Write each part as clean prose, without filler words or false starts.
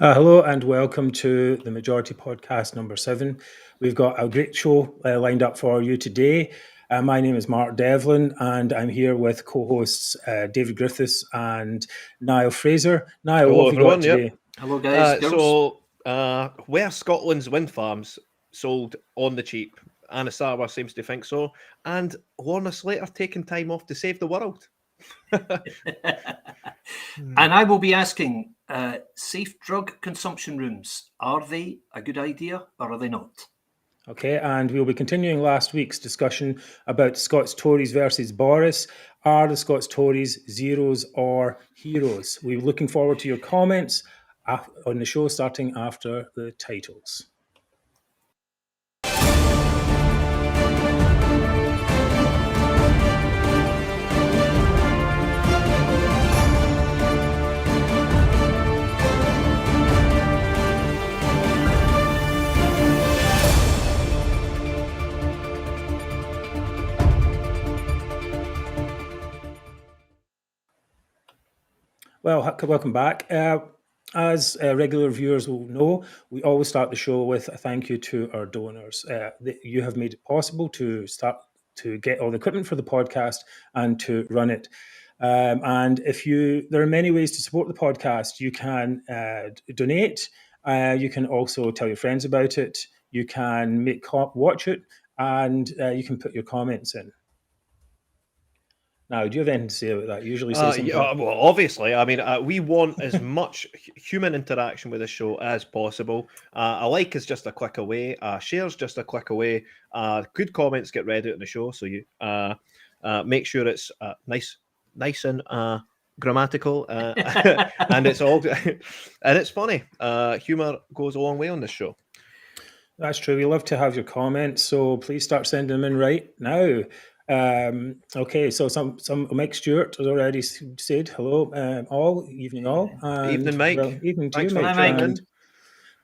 Hello and welcome to the Majority Podcast number 7. We've got a great show lined up for you today. My name is Mark Devlin and I'm here with co-hosts David Griffiths and Niall Fraser. Niall, Hello, what have you got everyone. today? Hello, guys. Where Scotland's wind farms sold on the cheap? Anna Sarwar seems to think so. And Lorna Slater taking time off to save the world. And I will be asking, safe drug consumption rooms, are they a good idea or are they not? Okay, and we'll be continuing last week's discussion about Scot Tories versus Boris. Are the Scot Tories zeros or heroes? We're looking forward to your comments on the show starting after the titles. Well, welcome back. As regular viewers will know, we always start the show with a thank you to our donors. You have made it possible to start to get all the equipment for the podcast and to run it. And there are many ways to support the podcast. You can donate. You can also tell your friends about it. You can watch it, and you can put your comments in. Now, do you have anything to say about that? Usually say something. Well, obviously, I mean, we want as much human interaction with the show as possible. A like is just a click away. Share's just a click away. Good comments get read out in the show, so you make sure it's nice and grammatical, and it's all and it's funny. Humor goes a long way on this show. That's true. We love to have your comments, so please start sending them in right now. Okay, so some Mike Stewart has already said hello, all evening, all evening, Mike. Well, evening to Thanks you, Mike. And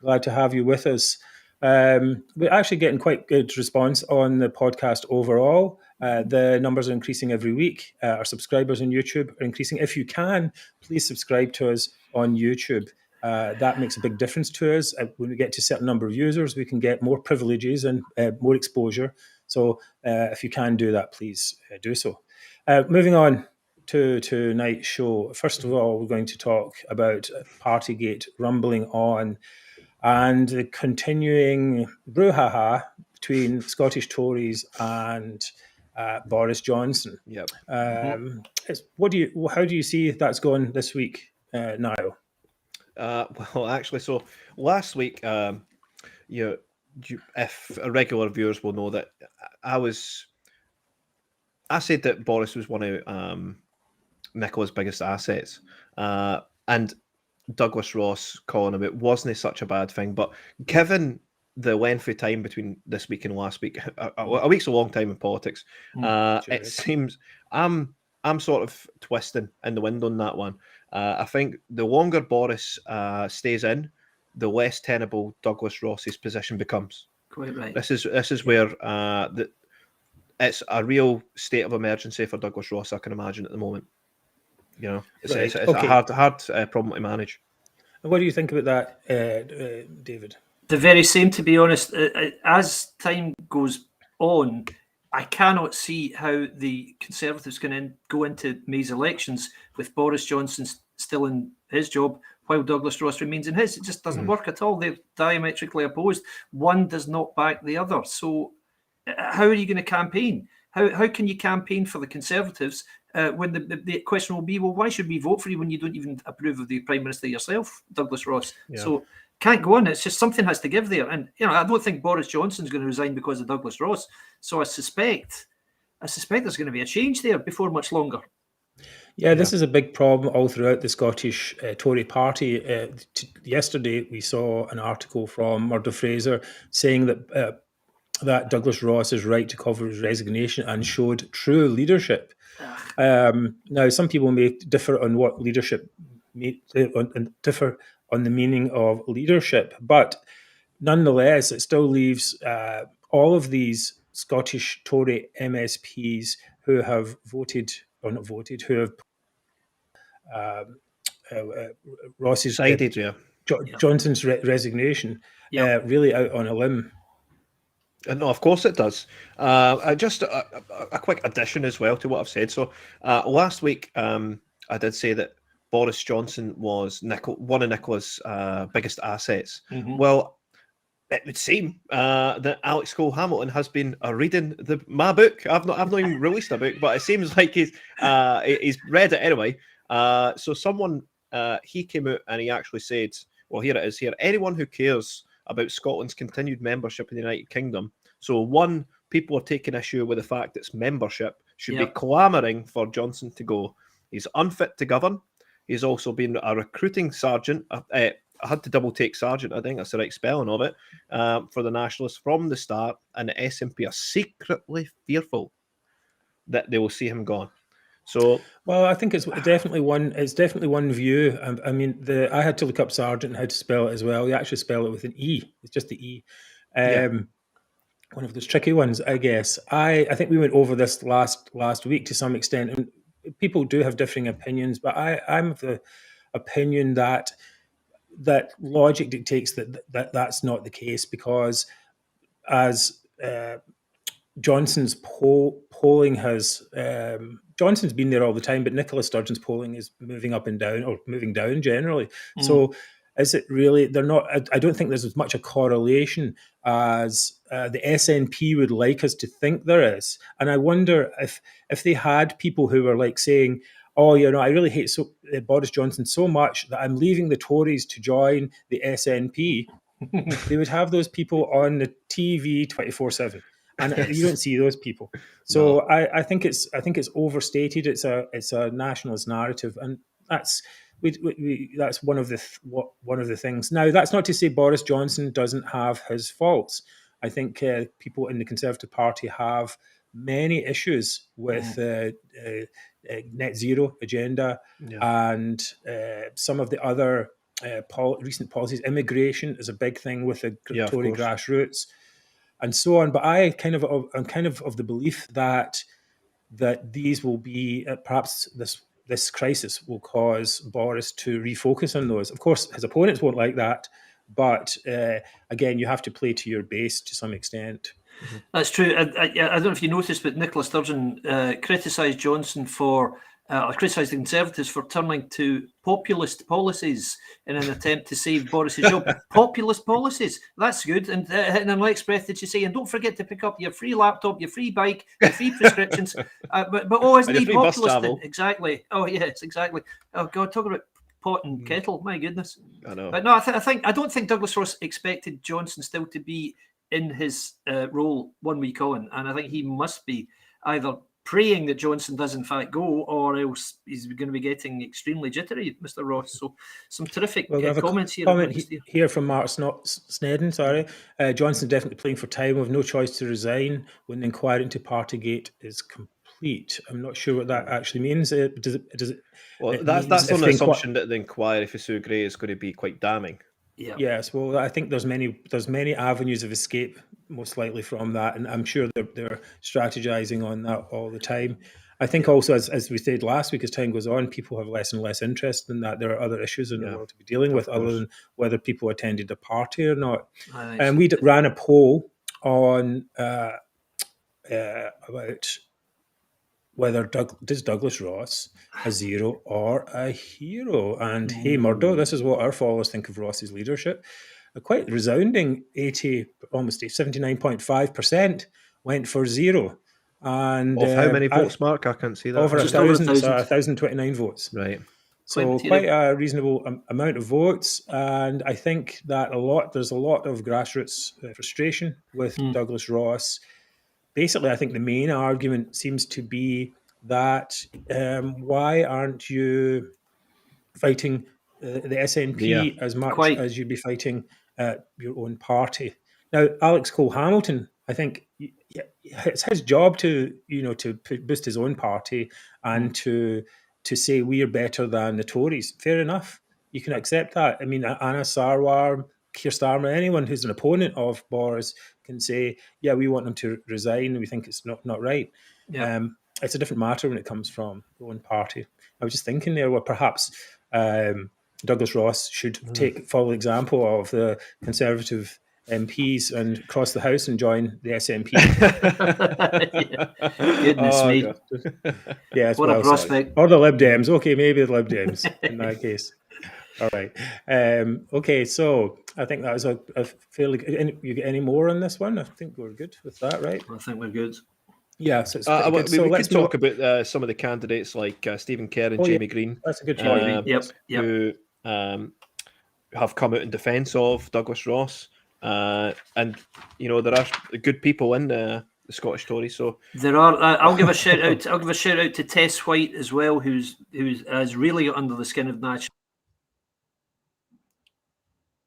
glad to have you with us. We're actually getting quite good response on the podcast overall. The numbers are increasing every week. Our subscribers on YouTube are increasing. If you can, please subscribe to us on YouTube. That makes a big difference to us. When we get to a certain number of users, we can get more privileges and more exposure. So if you can do that, please do so. Moving on to tonight's show. First of all, we're going to talk about Partygate rumbling on and the continuing brouhaha between Scottish Tories and Boris Johnson. Yep. How do you see that's going this week, Niall? Well, actually, so last week, if regular viewers will know that I said that Boris was one of Nicola's biggest assets, and Douglas Ross calling him it wasn't such a bad thing. But given the length of time between this week and last week, a week's a long time in politics. It seems I'm sort of twisting in the wind on that one. I think the longer Boris stays in, the less tenable Douglas Ross's position becomes. Quite right. This is where it's a real state of emergency for Douglas Ross, I can imagine, at the moment. You know, it's a hard problem to manage. And what do you think about that, David? The very same, to be honest. As time goes on, I cannot see how the Conservatives can go into May's elections with Boris Johnson still in his job while Douglas Ross remains in his. It just doesn't work at all. They're diametrically opposed. One does not back the other. So how are you going to campaign? How can you campaign for the Conservatives when the question will be, well, why should we vote for you when you don't even approve of the Prime Minister yourself, Douglas Ross? Yeah. So can't go on. It's just something has to give there. And, I don't think Boris Johnson's going to resign because of Douglas Ross. So I suspect there's going to be a change there before much longer. Yeah, this is a big problem all throughout the Scottish Tory party. Yesterday, we saw an article from Murdo Fraser saying that Douglas Ross is right to cover his resignation and showed true leadership. Now, some people may differ on what leadership differ on the meaning of leadership, but nonetheless, it still leaves all of these Scottish Tory MSPs who have voted or not voted, who have Ross's sided, Johnson's resignation really out on a limb. No, of course it does. Just a quick addition as well to what I've said. So last week, I did say that Boris Johnson was one of Nicola's biggest assets. Mm-hmm. Well, it would seem that Alex Cole Hamilton has been reading my book. I've not even released a book, but it seems like he's read it anyway. So someone he came out and he actually said, well, here it is here. Anyone who cares about Scotland's continued membership in the United Kingdom. So one, people are taking issue with the fact it's membership, should be clamouring for Johnson to go. He's unfit to govern. He's also been a recruiting sergeant. I had to double take sergeant, I think that's the right spelling of it, for the Nationalists from the start, and the SNP are secretly fearful that they will see him gone. So, well, I think it's definitely one. It's definitely one view. I mean, I had to look up sergeant and how to spell it as well. You actually spell it with an E. It's just the E. One of those tricky ones, I guess. I think we went over this last week to some extent, and people do have differing opinions. But I'm of the opinion that logic dictates that's not the case, because as Johnson's polling has Johnson's been there all the time, but Nicola Sturgeon's polling is moving up and down, or moving down generally. So is it really? They're not. I don't think there's as much a correlation as the SNP would like us to think there is. And I wonder if they had people who were like saying, "Oh, I really hate Boris Johnson so much that I'm leaving the Tories to join the SNP." They would have those people on the TV 24/7. And you don't see those people, so no. I think it's overstated. It's a nationalist narrative, and that's that's one of the things. Now, that's not to say Boris Johnson doesn't have his faults. I think people in the Conservative Party have many issues with net zero agenda and some of the other recent policies. Immigration is a big thing with the Tory grassroots, and so on. But I'm kind of of the belief that these will be perhaps this crisis will cause Boris to refocus on those. Of course, his opponents won't like that, but again, you have to play to your base to some extent. That's true. I don't know if you noticed, but Nicola Sturgeon criticised Johnson for criticised the Conservatives for turning to populist policies in an attempt to save Boris's job. Populist policies, that's good. And in the next breath, did she say, and don't forget to pick up your free laptop, your free bike, your free prescriptions. But isn't he populist? Exactly. Oh, yes, exactly. Oh, God, talk about pot and kettle. My goodness. I know. But no, I don't think Douglas Ross expected Johnson still to be in his role 1 week on. And I think he must be either praying that Johnson does in fact go, or else he's going to be getting extremely jittery, Mr. Ross. So some terrific comments here. Here from Mark Snedden, sorry. Johnson's definitely playing for time with no choice to resign when the inquiry into Partygate is complete. I'm not sure what that actually means. Does it that's on the assumption that the inquiry for Sue Gray is going to be quite damning. Yeah. Yes, well, I think there's many avenues of escape, most likely from that, and I'm sure they're strategizing on that all the time. I think also, as we said last week, as time goes on, people have less and less interest in that. There are other issues in the world to be dealing with, other than whether people attended a party or not. And we ran a poll on about whether does Douglas Ross a zero or a hero? And hey, Murdo, this is what our followers think of Ross's leadership. A quite resounding 79.5% went for zero. And of how many votes, Mark? I can't see that. Over 1,000, so 1,029 votes. Right. So quite a reasonable amount of votes, and I think that there's a lot of grassroots frustration with Douglas Ross. Basically, I think the main argument seems to be that why aren't you fighting the SNP as much as you'd be fighting your own party? Now, Alex Cole Hamilton, I think it's his job to boost his own party and to say we are better than the Tories. Fair enough, you can accept that. I mean, Anna Sarwar, Keir Starmer, anyone who's an opponent of Boris can say, yeah, we want him to resign and we think it's not right. Yeah. It's a different matter when it comes from the own party. I was just thinking there, well, perhaps Douglas Ross should take full example of the Conservative MPs and cross the House and join the SNP. Goodness me. God. Yes, What a well, prospect. or the Lib Dems. Okay, maybe the Lib Dems in that case. All right. Okay, so I think that was a fairly good. You get any more on this one? I think we're good with that, right? I think we're good. Yeah, so it's pretty good. So we let's could talk about some of the candidates like Stephen Kerr and Jamie Green. That's a good choice. Yep. Who have come out in defence of Douglas Ross. And, there are good people in the Scottish Tories. So there are. I'll give a shout out. I'll give a shout out to Tess White as well, who's really under the skin of National.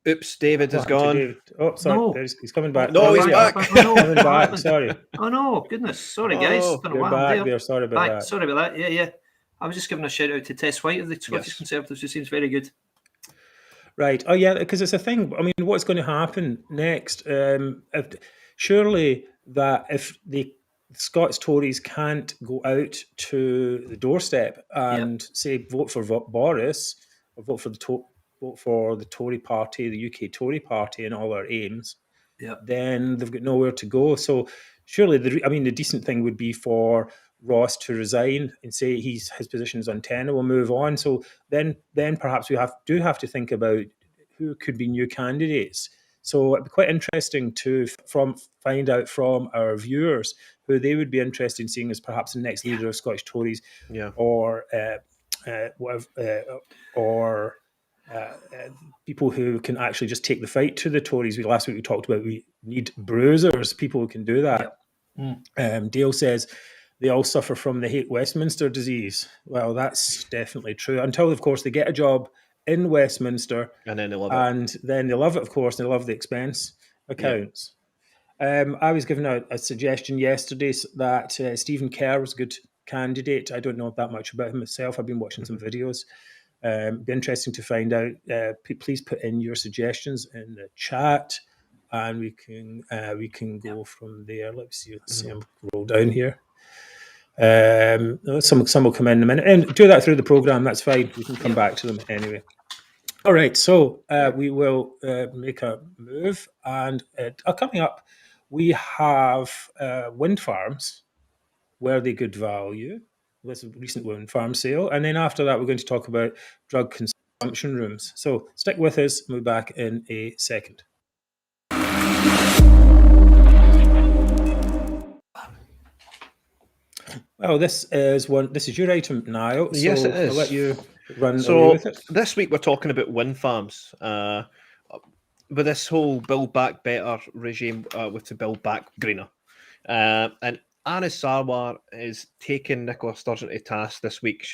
Oops, David has gone. David? Oh, sorry, No. he's coming back. No, he's back. Coming back. Sorry. Oh no, goodness. Sorry, guys. Don't know You're what I'm back doing. there. Sorry about that. Sorry about that. Yeah. I was just giving a shout out to Tess White of the Scottish Conservatives, who seems very good. Right. Oh, yeah, because it's a thing. I mean, what's going to happen next? Surely that if the Scots Tories can't go out to the doorstep and say vote for Boris or vote for the Tory party, the UK Tory party, and all our aims, then they've got nowhere to go. So surely, the decent thing would be for Ross to resign and say his position is untenable, move on. So then perhaps we do have to think about who could be new candidates. So it'd be quite interesting to find out from our viewers who they would be interested in seeing as perhaps the next leader of Scottish Tories, or people who can actually just take the fight to the Tories. Last week we talked about we need bruisers, people who can do that. Dale says they all suffer from the hate Westminster disease. Well, that's definitely true. Until, of course, they get a job in Westminster. And then they love it. Then they love it, of course, and they love the expense accounts. I was given a suggestion yesterday that Stephen Kerr was a good candidate. I don't know that much about him myself. I've been watching some videos. Be interesting to find out. Please put in your suggestions in the chat, and we can go from there. Let's see. I'm roll down here. Some will come in a minute, and do that through the program. That's fine. We can come back to them anyway. All right, so we will make a move, and coming up, we have wind farms. Were they good value? There's a recent wind farm sale, and then after that, we're going to talk about drug consumption rooms. So stick with us. We'll be back in a second. Well, this is your item, Niall. So yes, it is. I'll let you run away with it. This week we're talking about wind farms. With this whole Build Back Better regime, with to build back greener. And Anas Sarwar is taking Nicola Sturgeon to task this week,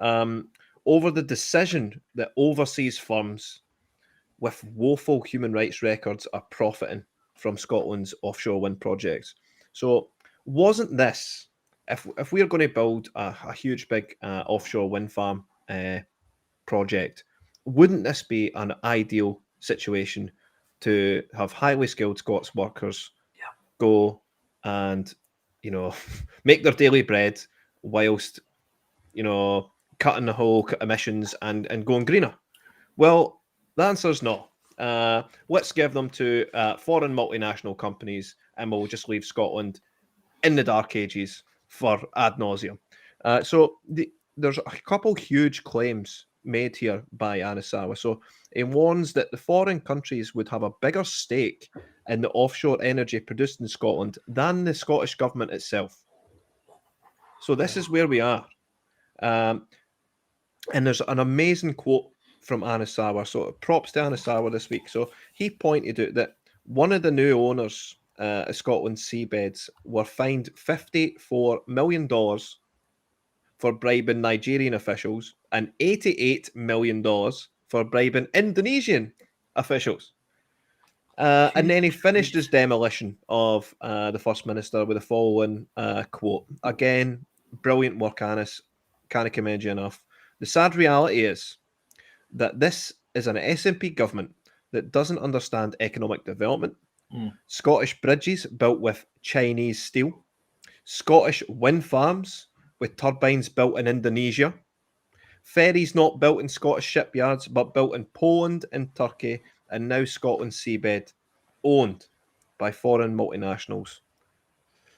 over the decision that overseas firms with woeful human rights records are profiting from Scotland's offshore wind projects. So wasn't this, if we're going to build a huge big offshore wind farm project, wouldn't this be an ideal situation to have highly skilled Scots workers go and make their daily bread whilst cutting the whole emissions and going greener? Well, the answer is no. Let's give them to foreign multinational companies, and we'll just leave Scotland in the dark ages for ad nauseum. So there's a couple huge claims made here by Anas Sarwar. So he warns that the foreign countries would have a bigger stake in the offshore energy produced in Scotland than the Scottish government itself. So this is where we are. And there's an amazing quote from Anas Sarwar. So props to Anas Sarwar this week. So he pointed out that one of the new owners of Scotland's seabeds were fined $54 million for bribing Nigerian officials and $88 million for bribing Indonesian officials. And then he finished his demolition of the First Minister with the following quote. Again, brilliant work, Anas. Can't commend you enough. The sad reality is that this is an SNP government that doesn't understand economic development. Scottish bridges built with Chinese steel. Scottish wind farms with turbines built in Indonesia. Ferries not built in Scottish shipyards, but built in Poland and Turkey, and now Scotland's seabed, owned by foreign multinationals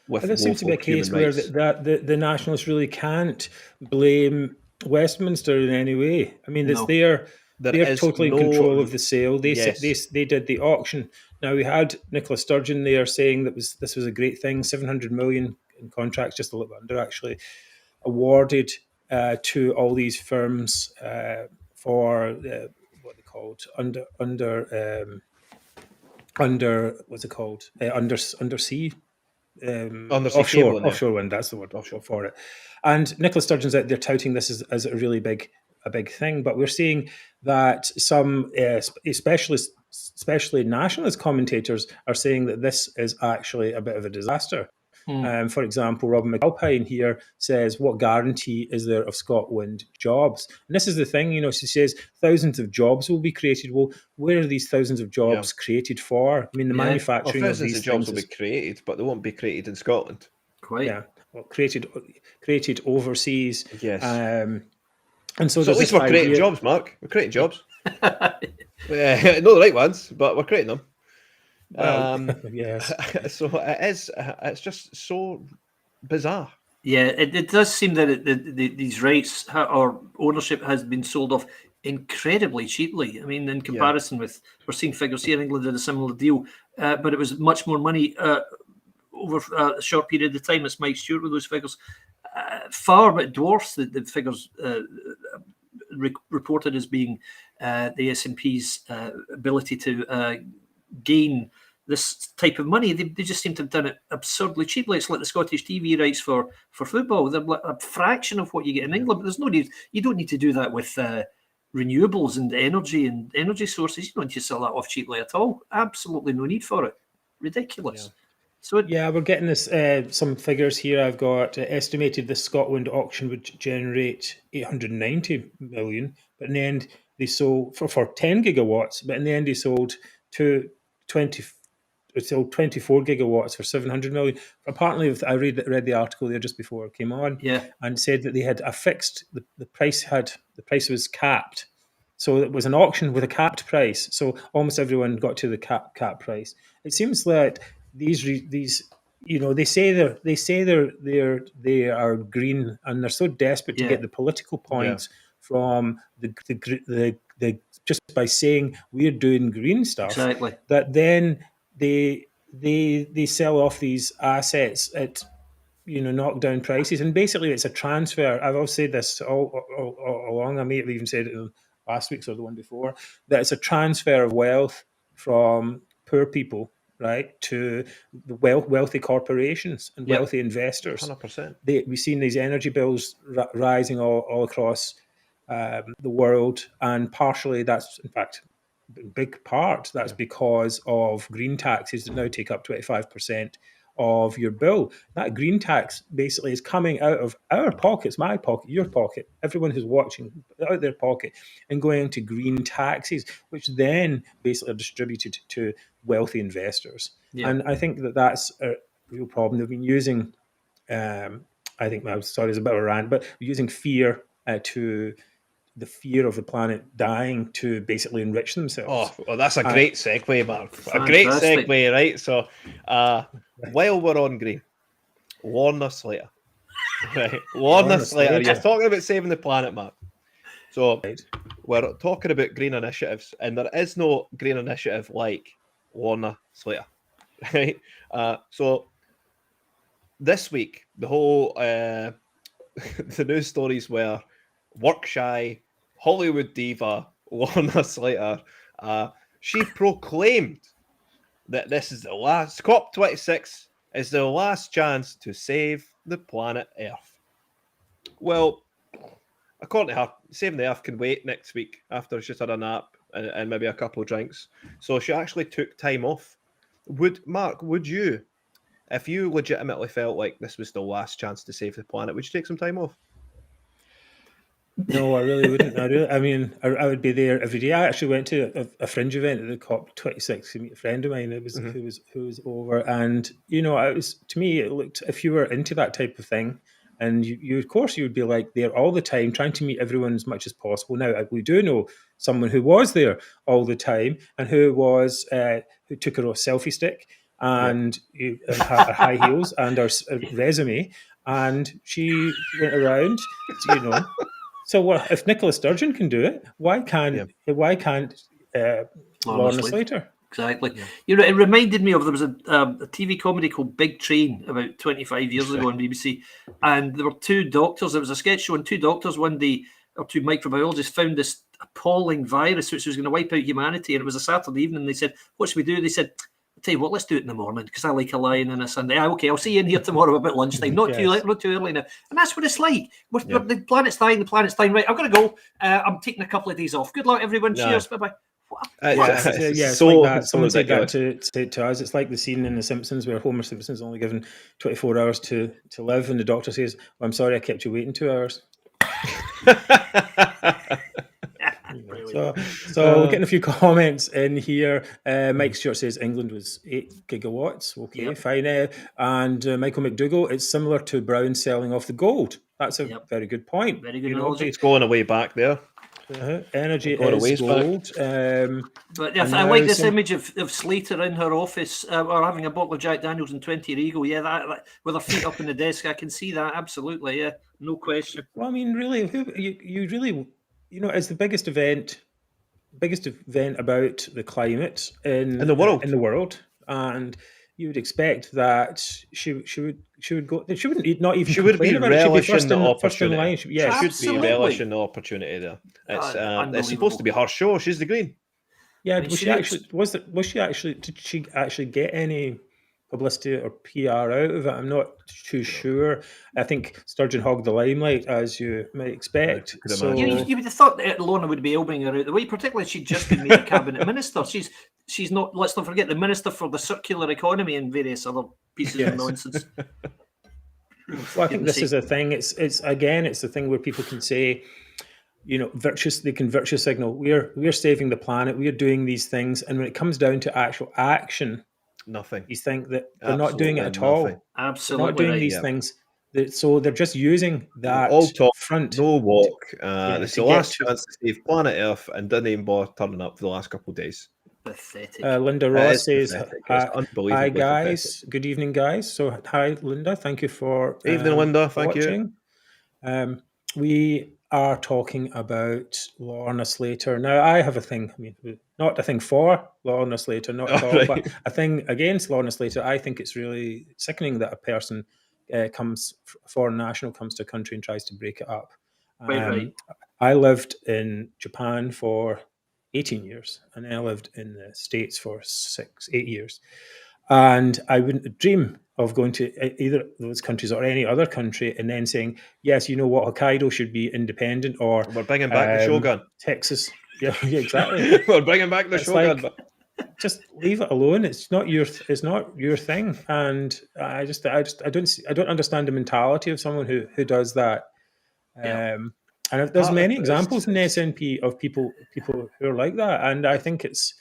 with This seems to be woeful a case human where rights. the nationalists really can't blame Westminster in any way. I mean, it's No. they're There is totally in no control of the sale. yes. They did the auction. Now we had Nicola Sturgeon there saying this was a great thing. 700 million in contracts, just a little bit under actually, awarded to all these firms for what they called under what's it called undersea Undersea cabling, yeah. offshore wind. That's the word for it. And Nicola Sturgeon's out there touting this as a really big thing, but we're seeing that some especially nationalist commentators are saying that this is actually a bit of a disaster. For example, Robin McAlpine here says, what guarantee is there of Scotland jobs? And this is the thing, she says thousands of jobs will be created. Well, where are these thousands of jobs created for? I mean, the manufacturing of thousands these of jobs things will be created, but they won't be created in Scotland. Quite. Yeah, well, created overseas. Yes. And so at least we're creating jobs, Mark. We're creating jobs. Not the right ones, but we're creating them. Well, yes. So it is. It's just so bizarre. Yeah, it does seem that these rights or ownership has been sold off incredibly cheaply. I mean, in comparison with, we're seeing figures here, England did a similar deal, but it was much more money over a short period of time. It's Mike Stewart with those figures. Far, but dwarfs the figures reported as being the S&P's ability to gain this type of money. They just seem to have done it absurdly cheaply. It's like the Scottish TV rights for football. They're like a fraction of what you get in England, but there's no need. You don't need to do that with renewables and energy sources. You don't need to sell that off cheaply at all. Absolutely no need for it. Ridiculous. Yeah. So we're getting this some figures here. I've got estimated the Scotland auction would generate 890 million, but in the end they sold for 10 gigawatts. But in the end they sold 24 gigawatts for 700 million. Apparently, I read the article there just before it came on, and said that they had a fixed the price was capped, so it was an auction with a capped price. So almost everyone got to the cap price. It seems that these they say they are green, and they're so desperate to get the political points from the just by saying we're doing green stuff, that then they sell off these assets at knockdown prices, and basically it's a transfer. I've always said this all along. I may have even said it in last week's or the one before, that it's a transfer of wealth from poor people, right, to the wealthy corporations and wealthy investors. 100%. We've seen these energy bills rising all across the world, and partially that's, in fact, in big part, that's because of green taxes that now take up 25% of your bill. That green tax basically is coming out of our pockets, my pocket, your pocket, everyone who's watching, out their pocket, and going into green taxes, which then basically are distributed to wealthy investors. And I think that's a real problem. They've been using, I think, sorry, it's a bit of a rant, but using fear the fear of the planet dying to basically enrich themselves. Oh, well, that's a great segue, Mark. Fantastic. A great segue, right? So, while we're on green, Lorna Slater. Right? Lorna Slater. You're talking about saving the planet, Mark. So, we're talking about green initiatives, and there is no green initiative like Lorna Slater. Right? So, this week, the whole the news stories were work-shy Hollywood diva Lorna Slater. She proclaimed that this is the last COP26 is the last chance to save the planet Earth. Well, according to her, saving the Earth can wait next week after she's had a nap and maybe a couple of drinks. So she actually took time off. Mark, would you, if you legitimately felt like this was the last chance to save the planet, would you take some time off? No, I really wouldn't. I mean, I would be there every day. I actually went to a fringe event at the COP26 to meet a friend of mine who was over, and it was, to me, it looked, if you were into that type of thing, And you of course, you would be like there all the time, trying to meet everyone as much as possible. Now, we do know someone who was there all the time and who took her selfie stick and her high heels and her resume, and she went around, So what if Nicola Sturgeon can do it? Why can't Lorna Slater? Exactly. Yeah. It reminded me of, there was a TV comedy called Big Train about 25 years ago on BBC, and there were two doctors. There was a sketch show, and two doctors one day, or two microbiologists, found this appalling virus which was going to wipe out humanity. And it was a Saturday evening. They said, "What should we do?" They said, "I'll tell you what, let's do it in the morning because I like a lion on a Sunday." Okay, I'll see you in here tomorrow about lunchtime. Not too late, not too early now. And that's what it's like. The planet's dying. Right, I've got to go. I'm taking a couple of days off. Good luck, everyone. Cheers. Bye-bye. It's like that. Someone said that to us. It's like the scene in The Simpsons where Homer Simpson's only given 24 hours to live, and the doctor says, "Well, I'm sorry I kept you waiting 2 hours." So we're getting a few comments in here. Mike Stewart says England was 8 gigawatts. Okay, fine. And Michael McDougall, it's similar to Brown selling off the gold. That's a very good point. Very good analogy. It's going away back there. Energy is gold. But I like this image of Slater in her office or having a bottle of Jack Daniels and 20 Regal. Yeah, that with her feet up on the desk. I can see that. Absolutely. Yeah, no question. Well, I mean, really, you really, it's the biggest event about the climate in the world, and you would expect that she would go. She wouldn't not even. She would be relishing the opportunity. Should be relishing the opportunity there. It's supposed to be her show. She's the Green. Yeah, did she actually get any publicity or PR out of it? I'm not too sure. I think Sturgeon hogged the limelight, as you might expect. So you would have thought that Lorna would be elbowing her out the way, particularly she'd just been made a cabinet minister. She's not. Let's not forget the Minister for the Circular Economy and various other pieces of nonsense. Well, I think this is a thing. It's the thing where people can say, they can virtue signal. We're saving the planet. We're doing these things, and when it comes down to actual action, nothing. You think that they're not doing it at all. Absolutely, they're not doing these things. So they're just using that all talk, front. No walk. It's the last chance to save planet Earth, and didn't even bother turning up for the last couple of days. Pathetic. Linda Ross says, "Hi guys, pathetic. Good evening, guys." So hi, Linda. Thank you for evening, Linda. Thank watching. You. We are talking about Lorna Slater. Now, I have a thing. I mean, not a thing for Lorna Slater, not at all, but a thing against Lorna Slater. I think it's really sickening that a person a foreign national comes to a country and tries to break it up. Right. I lived in Japan for 18 years, and then I lived in the States for 8 years. And I wouldn't dream of going to either of those countries or any other country and then saying, yes, you know what, Hokkaido should be independent, or we're bringing back the Shogun. Texas. Yeah, exactly. We're bringing back the Shogun. Just leave it alone. It's not your thing. And I don't understand the mentality of someone who does that. And there's many examples in the SNP of people who are like that, and I think it's.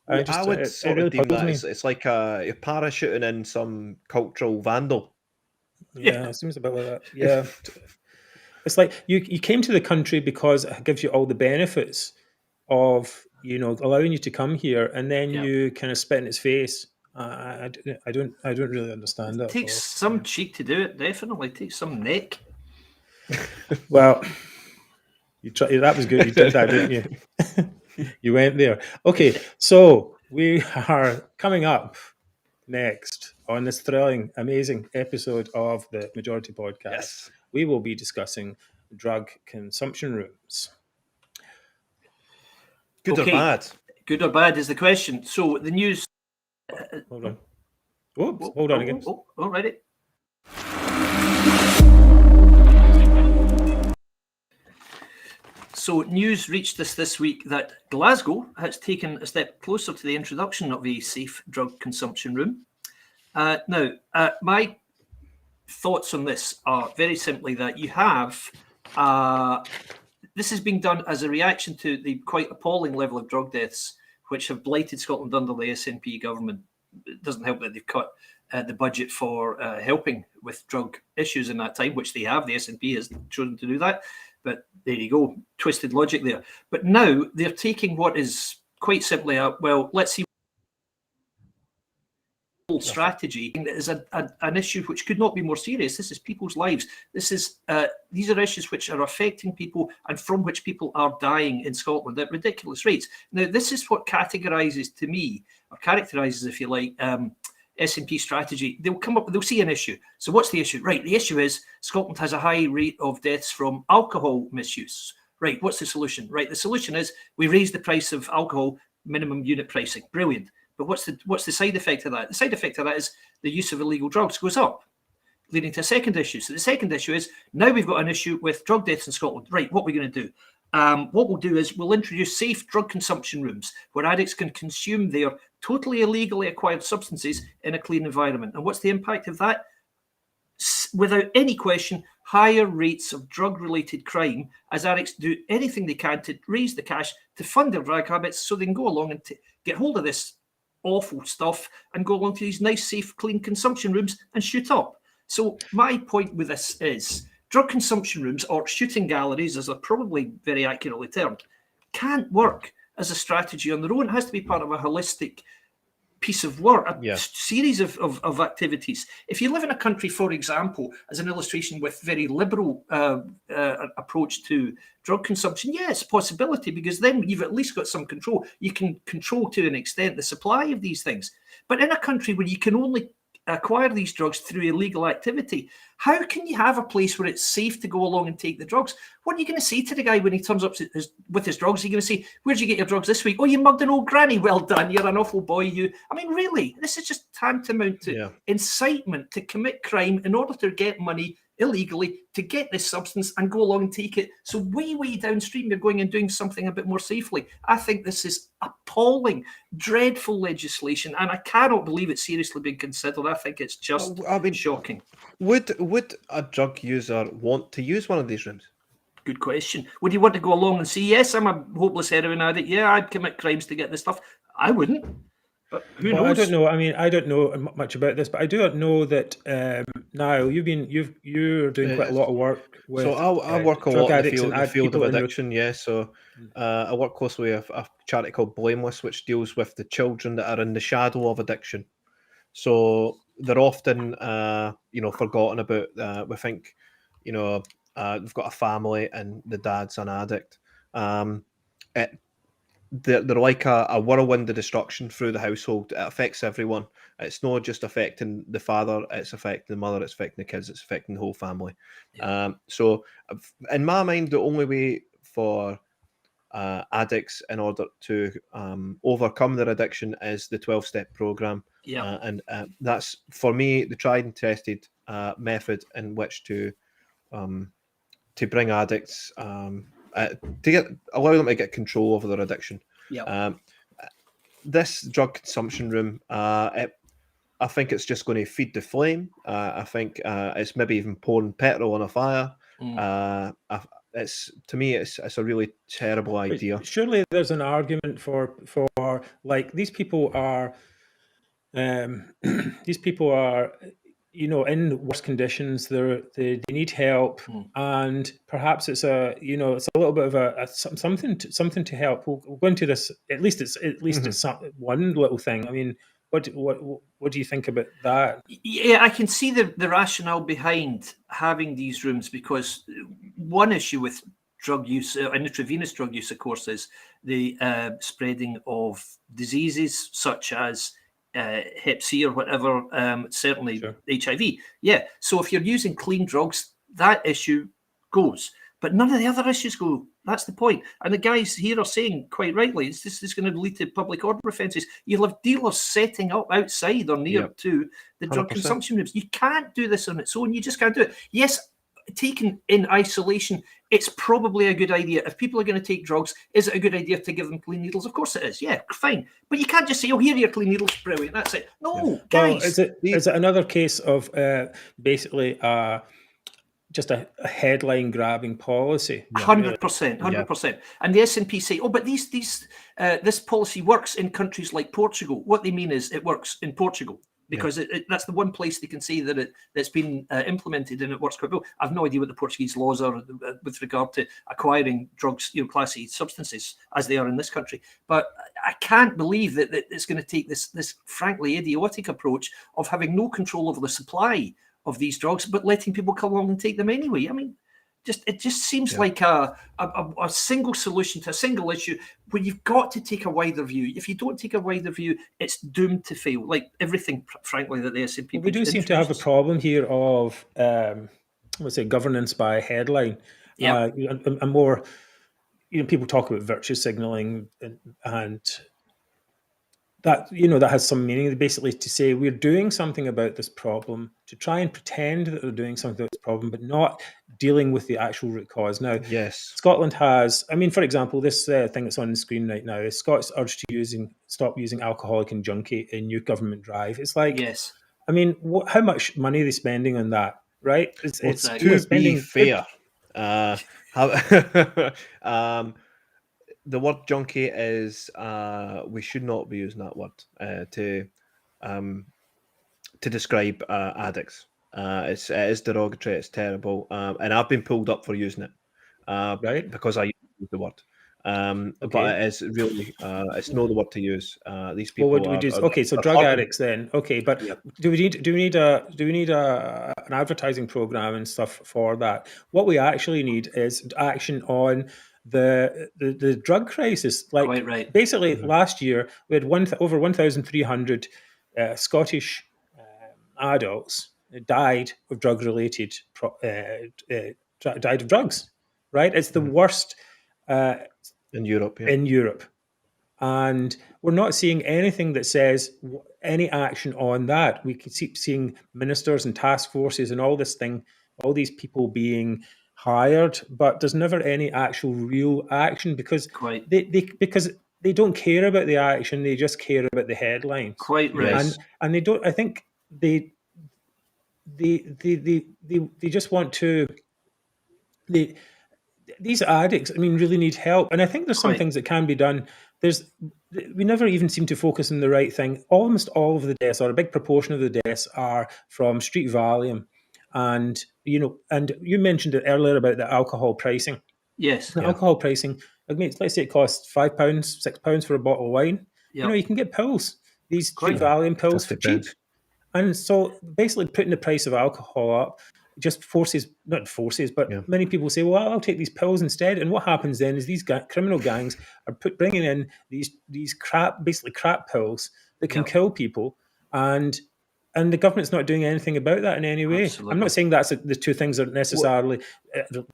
I would sort of deem that it's like you're parachuting in some cultural vandal. Yeah, it seems a bit like that. Yeah, it's like you came to the country because it gives you all the benefits of allowing you to come here, and then you kind of spit in its face. I don't really understand that. It takes some cheek to do it. Definitely it takes some neck. Well, that was good. You did that, didn't you? You went there. Okay, so we are coming up next on this thrilling, amazing episode of the Majority Podcast. Yes. We will be discussing drug consumption rooms. Good or bad? Good or bad is the question. So the news... Hold on. Hold on again. Ready? So news reached us this week that Glasgow has taken a step closer to the introduction of a safe drug consumption room. Now, my thoughts on this are very simply that you have... this is being done as a reaction to the quite appalling level of drug deaths which have blighted Scotland under the SNP government. It doesn't help that they've cut the budget for helping with drug issues in that time, which they have. The SNP has chosen to do that. But there you go, twisted logic there. But now they're taking what is quite simply let's see. Strategy is an issue which could not be more serious. This is people's lives. These are issues which are affecting people and from which people are dying in Scotland at ridiculous rates. Now, this is what characterises, if you like, SNP strategy. They'll see an issue. So what's the issue? Right, the issue is Scotland has a high rate of deaths from alcohol misuse. Right, what's the solution? Right, the solution is we raise the price of alcohol, minimum unit pricing. Brilliant. But what's the side effect of that? The side effect of that is the use of illegal drugs goes up, leading to a second issue. So the second issue is now we've got an issue with drug deaths in Scotland. Right, what are we going to do? What we'll do is we'll introduce safe drug consumption rooms where addicts can consume their totally illegally acquired substances in a clean environment. And what's the impact of that? Without any question, higher rates of drug-related crime as addicts do anything they can to raise the cash to fund their drug habits so they can go along and get hold of this awful stuff and go along to these nice, safe, clean consumption rooms and shoot up. So my point with this is drug consumption rooms, or shooting galleries, as they're probably very accurately termed, can't work as a strategy on their own. It has to be part of a holistic piece of work, a series of activities. If you live in a country, for example, as an illustration with very liberal approach to drug consumption, it's a possibility, because then you've at least got some control. You can control to an extent the supply of these things. But in a country where you can only acquire these drugs through illegal activity, how can you have a place where it's safe to go along and take the drugs? What are you going to say to the guy when he turns up with his drugs? Are you going to say, where'd you get your drugs this week? Oh, you mugged an old granny. Well done. You're an awful boy, you. I mean, really, this is just tantamount to incitement to commit crime in order to get money illegally to get this substance and go along and take it. So way downstream, you're going and doing something a bit more safely. I think this is appalling, dreadful legislation, and I cannot believe it's seriously being considered. I think it's just shocking. Would a drug user want to use one of these rooms? Good question. Would you want to go along and say, yes, I'm a hopeless heroin addict. Yeah, I'd commit crimes to get this stuff. I wouldn't. But who knows? I don't know. I mean, I don't know much about this, but I do know that Niall, you're doing quite a lot of work with. So I work a lot in the field of addiction. So I work closely with a charity called Blameless, which deals with the children that are in the shadow of addiction. So they're often, forgotten about. We think, they've got a family and the dad's an addict. They're like a whirlwind of destruction through the household. It affects everyone. It's not just affecting the father, it's affecting the mother, it's affecting the kids, it's affecting the whole family. So in my mind, the only way for addicts in order to overcome their addiction is the 12-step program. And that's, for me, the tried and tested method in which to bring addicts allow them to get control over their addiction. This drug consumption room, I think it's just going to feed the flame. I think it's maybe even pouring petrol on a fire. It's a really terrible idea. But surely there's an argument for like these people are in worse conditions. They need help, and perhaps it's a little bit of something to help. We'll go into this. At least it's one little thing. I mean, what do you think about that? Yeah, I can see the rationale behind having these rooms, because one issue with drug use and intravenous drug use, of course, is the spreading of diseases such as Hep C or whatever, certainly HIV. So if you're using clean drugs, that issue goes, but none of the other issues go. That's the point. And the guys here are saying quite rightly, this is going to lead to public order offences. You'll have dealers setting up outside or near to the drug 100%. Consumption rooms. You can't do this on its own. You just can't do it. Yes, taken in isolation, it's probably a good idea. If people are going to take drugs, is it a good idea to give them clean needles? Of course it is. Yeah, fine. But you can't just say, oh, here are your clean needles, brilliant, that's it. No, guys. Well, is it another case of basically just a headline grabbing policy? 100%. And the SNP say, oh, but this policy works in countries like Portugal. What they mean is it works in Portugal. because that's the one place they can see that it's been implemented and it works quite well. I've no idea what the Portuguese laws are with regard to acquiring drugs, Class C substances, as they are in this country. But I can't believe that it's going to take this frankly idiotic approach of having no control over the supply of these drugs, but letting people come along and take them anyway. I mean, it just seems like a single solution to a single issue where you've got to take a wider view. If you don't take a wider view, it's doomed to fail. Like everything, frankly, that the SNP. Well, we do seem to have a problem here of, let's say, governance by headline. Yeah. And more, people talk about virtue signalling and that, that has some meaning, basically to say we're doing something about this problem, to try and pretend that we're doing something about this problem, but not dealing with the actual root cause. Now, yes, Scotland has, for example, this thing that's on the screen right now is Scots urged to stop using alcoholic and junkie in new government drive. It's like, yes. How much money are they spending on that, right? It's to be fair. The word junkie is we should not be using that word to describe addicts. It is derogatory. It's terrible, and I've been pulled up for using it, right? Because I use the word. But it is really it's not the word to use. These people. Well, what do we do? Okay, so drug addicts then. Okay, but do we need an advertising program and stuff for that? What we actually need is action on the drug crisis. Like, quite right. Basically, last year we had over 1,300 Scottish adults died of drug-related died of drugs. Right, it's the worst in Europe. Yeah. In Europe, and we're not seeing anything that says any action on that. We keep seeing ministers and task forces and all these people being hired, but there's never any actual real action because they don't care about the action. They just care about the headlines. Quite right. And they don't. I think they just want to. These addicts, really need help, and I think there's some things that can be done. We never even seem to focus on the right thing. Almost all of the deaths, or a big proportion of the deaths, are from street Valium, and you mentioned it earlier about the alcohol pricing. Yes, alcohol pricing. Let's say it costs £5, £6 for a bottle of wine. Yep. You can get pills, these street Valium pills for cheap, and so basically putting the price of alcohol up just but many people say, well, I'll take these pills instead. And what happens then is these criminal gangs are bringing in these crap pills that can kill people, and the government's not doing anything about that in any way. Absolutely. I'm not saying that's the two things are necessarily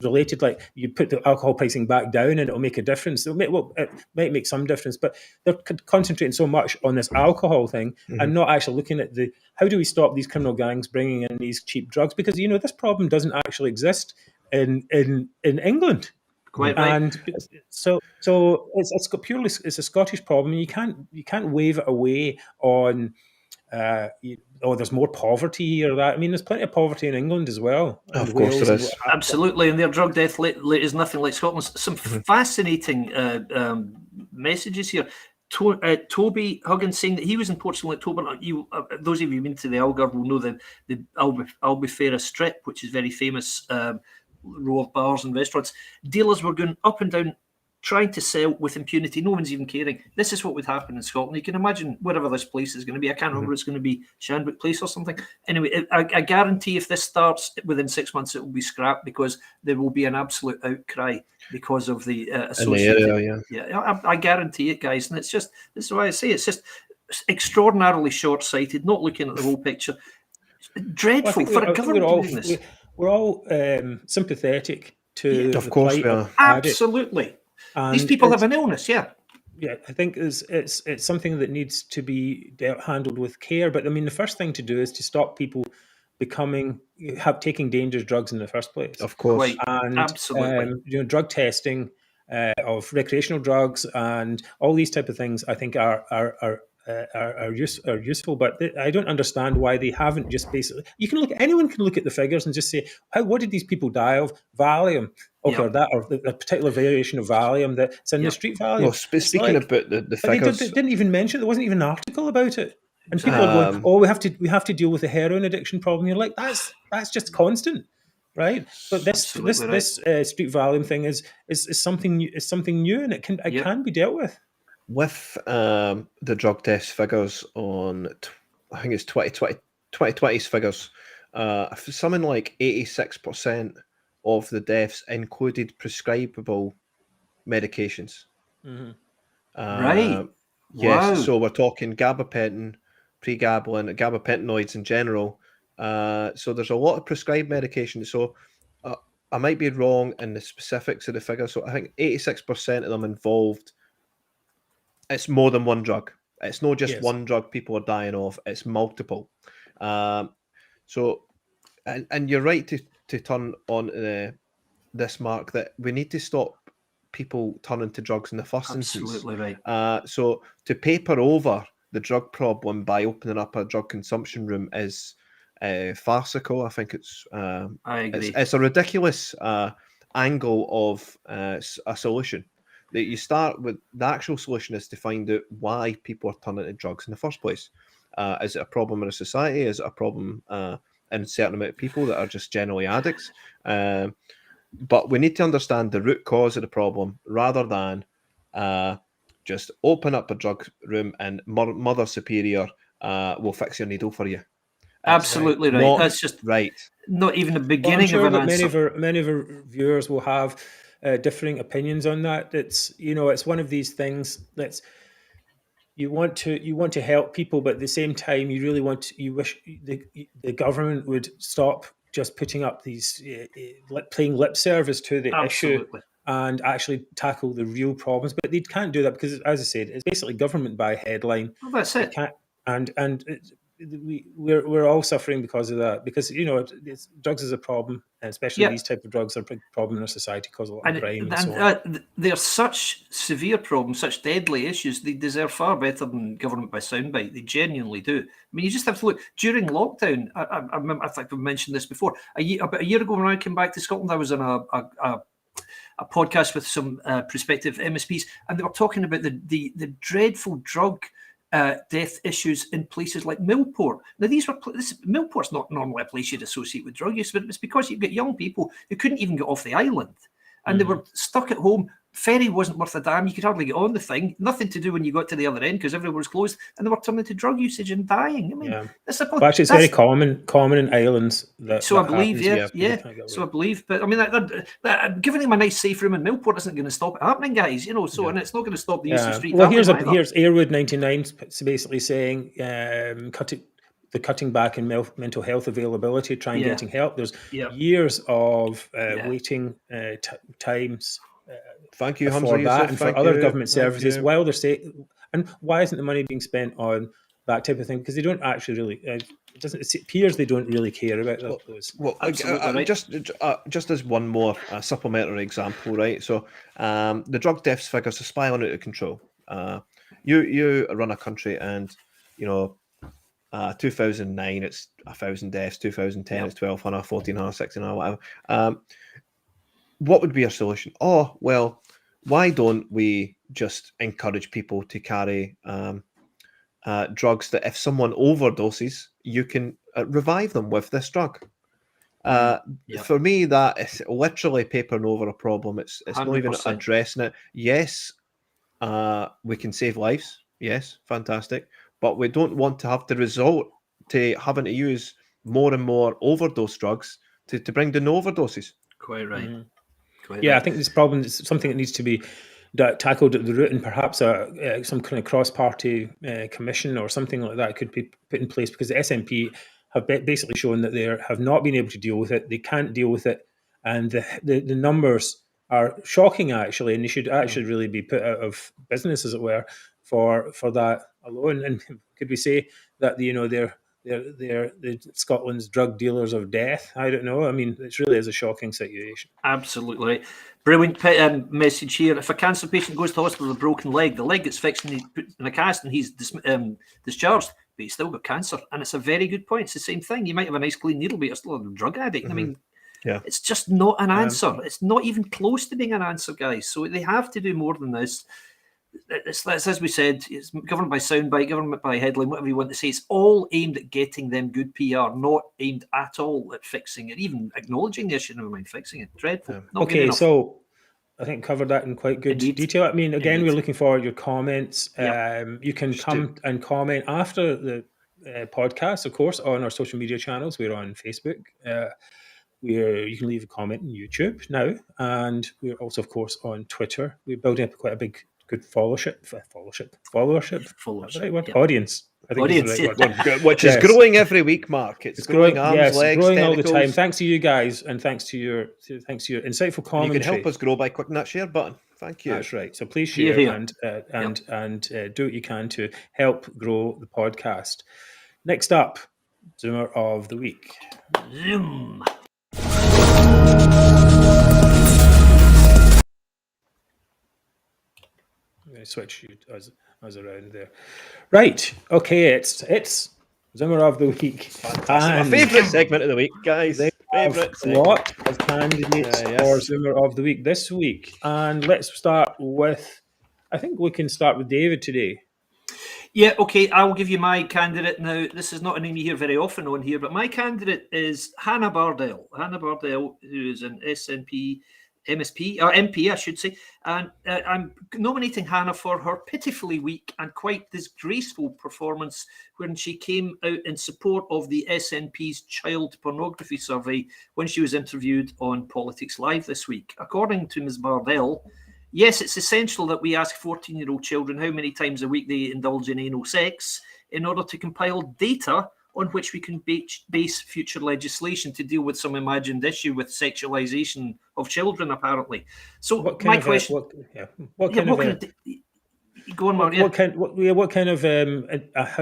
related. Like, you put the alcohol pricing back down and it'll make a difference. It might make some difference, but they're concentrating so much on this alcohol thing and not actually looking at how do we stop these criminal gangs bringing in these cheap drugs? Because this problem doesn't actually exist in England. Quite right. And so it's a Scottish problem. You can't wave it away on. There's more poverty or that. There's plenty of poverty in England as well. Of course there is. Absolutely, and their drug death rate is nothing like Scotland's. Some fascinating messages here. Toby Huggins saying that he was in Portugal in October. Those of you who've been to the Algarve will know the Albufeira Strip, which is very famous row of bars and restaurants. Dealers were going up and down trying to sell with impunity. No one's even caring. This is what would happen in Scotland. You can imagine wherever this place is going to be. I can't remember. It's going to be Shanbrook Place or something. Anyway, I guarantee if this starts within 6 months, it will be scrapped because there will be an absolute outcry because of the associated. I guarantee it, guys. And this is why I say it's just extraordinarily short-sighted, not looking at the whole picture. Dreadful for a government doing this. We're all sympathetic to of course we are. Absolutely. And these people have an illness, I think it's something that needs to be handled with care. But the first thing to do is to stop people taking dangerous drugs in the first place. Of course, and absolutely, drug testing of recreational drugs and all these type of things, I think are useful, but I don't understand why they haven't just basically. Anyone can look at the figures and just say, what did these people die of? Valium, or a particular variation of Valium that's in the street Valium. Well, speaking about the figures, they didn't even mention. There wasn't even an article about it. And people are going, "Oh, we have to deal with the heroin addiction problem." You're like, "That's just constant, right?" But this street volume thing is something new, and it can be dealt with. With the drug test figures on, I think it's 2020's figures, something like 86% of the deaths included prescribable medications. Mm-hmm. Right. Yes, Wow. so we're talking gabapentin, pregabalin, gabapentinoids in general. So there's a lot of prescribed medication. So I might be wrong in the specifics of the figure. So I think 86% of them involved. It's more than one drug. It's not just one drug people are dying of. It's multiple. So, and you're right to turn on this, Mark, that we need to stop people turning to drugs in the first instance. Absolutely right. So to paper over the drug problem by opening up a drug consumption room is farcical. I think it's I agree. It's a ridiculous angle of a solution. That you start with the actual solution is to find out why people are turning to drugs in the first place. Is it a problem in a society? Is it a problem in a certain amount of people that are just generally addicts? But we need to understand the root cause of the problem rather than just open up a drug room and Mother Superior will fix your needle for you. Absolutely right. That's just right. Not even the beginning of an answer. Many of our viewers will have differing opinions on that. It's one of these things that's you want to help people, but at the same time you wish the government would stop just putting up these playing lip service to the issue and actually tackle the real problems. But they can't do that because, as I said, it's basically government by headline. Well, that's it. We're all suffering because of that. Because drugs is a problem, and especially these type of drugs are a big problem in our society, cause a lot of crime and so on. They're such severe problems, such deadly issues. They deserve far better than government by soundbite. They genuinely do. I mean, you just have to look during lockdown. I remember, I think I've mentioned this before. About a year ago, when I came back to Scotland, I was on a podcast with some prospective MSPs, and they were talking about the dreadful drug death issues in places like Millport. Now, Millport's not normally a place you'd associate with drug use, but it's because you've got young people who couldn't even get off the island, and they were stuck at home. Ferry wasn't worth a damn. You could hardly get on the thing. Nothing to do when you got to the other end because everywhere was closed, and they were turning to drug usage and dying. I mean, actually, it's very common in islands. I believe, So I believe, but I mean, giving them a nice safe room in Millport isn't going to stop it happening, guys. And it's not going to stop the use of street. Well, here's Airwood 99 basically saying cutting back in mental health availability, trying getting help. There's years of waiting times. Thank you, for that and for other government services. While they're saying, and why isn't the money being spent on that type of thing? Because they don't actually really. It appears they don't really care about those. Well, just as one more supplementary example, right? So, the drug deaths figures are spiraling out of control. You run a country, and 2009 it's 1,000 deaths, 2010 it's 1,200, 1,400, 1,600, whatever. What would be a solution? Oh, well, why don't we just encourage people to carry drugs that if someone overdoses, you can revive them with this drug? For me, that is literally papering over a problem. It's 100%. Not even addressing it. Yes, we can save lives. Yes, fantastic. But we don't want to have the result to having to use more and more overdose drugs to bring down overdoses. Quite right. Mm-hmm. I think this problem is something that needs to be tackled at the root, and perhaps some kind of cross-party commission or something like that could be put in place, because the SNP have basically shown that they have not been able to deal with it. They can't deal with it, and the numbers are shocking, actually, and they should actually really be put out of business, as it were, for that alone. And could we say that they're Scotland's drug dealers of death? I don't know. I mean, it really is a shocking situation. Absolutely. Brilliant message here. If a cancer patient goes to hospital with a broken leg, the leg gets fixed and he's put in a cast and he's discharged, but he's still got cancer. And it's a very good point. It's the same thing. You might have a nice clean needle, but you're still a drug addict. Mm-hmm. I mean, it's just not an answer. It's not even close to being an answer, guys. So they have to do more than this. it's as we said, it's governed by soundbite, government by headline, whatever you want to say. It's all aimed at getting them good PR, not aimed at all at fixing it, even acknowledging the issue, never mind fixing it. Dreadful. Not good Okay, enough. So I think covered that in quite good detail. I mean, again, we're looking forward to your comments. Yep. You can come and comment after the podcast, of course, on our social media channels. We're on Facebook. You can leave a comment on YouTube now, and we're also, of course, on Twitter. We're building up quite a big, good followership. Right word? Yep. Audience. I think Audience, is the right word. Which is growing every week, Mark. It's growing arms, legs, growing tentacles. all the time. Thanks to you guys, and thanks to your insightful commentary. And you can help us grow by clicking that share button. Thank you. That's right. So please share and do what you can to help grow the podcast. Next up, Zoomer of the Week. Zoom. I'm going to switch you as around there. Right. Okay. It's Zoomer of the Week. My favourite segment of the week, guys. Favourite segment. Lot of candidates for Zoomer of the Week this week, and let's start with. I think we can start with David today. Yeah, okay, I will give you my candidate now. This is not a name you hear very often on here, but my candidate is Hannah Bardell. Hannah Bardell, who is an SNP MSP, or MP, I should say. And I'm nominating Hannah for her pitifully weak and quite disgraceful performance when she came out in support of the SNP's child pornography survey when she was interviewed on Politics Live this week. According to Ms. Bardell, yes, it's essential that we ask 14-year-old children how many times a week they indulge in anal sex in order to compile data on which we can base future legislation to deal with some imagined issue with sexualization of children, apparently. So my question... What kind of how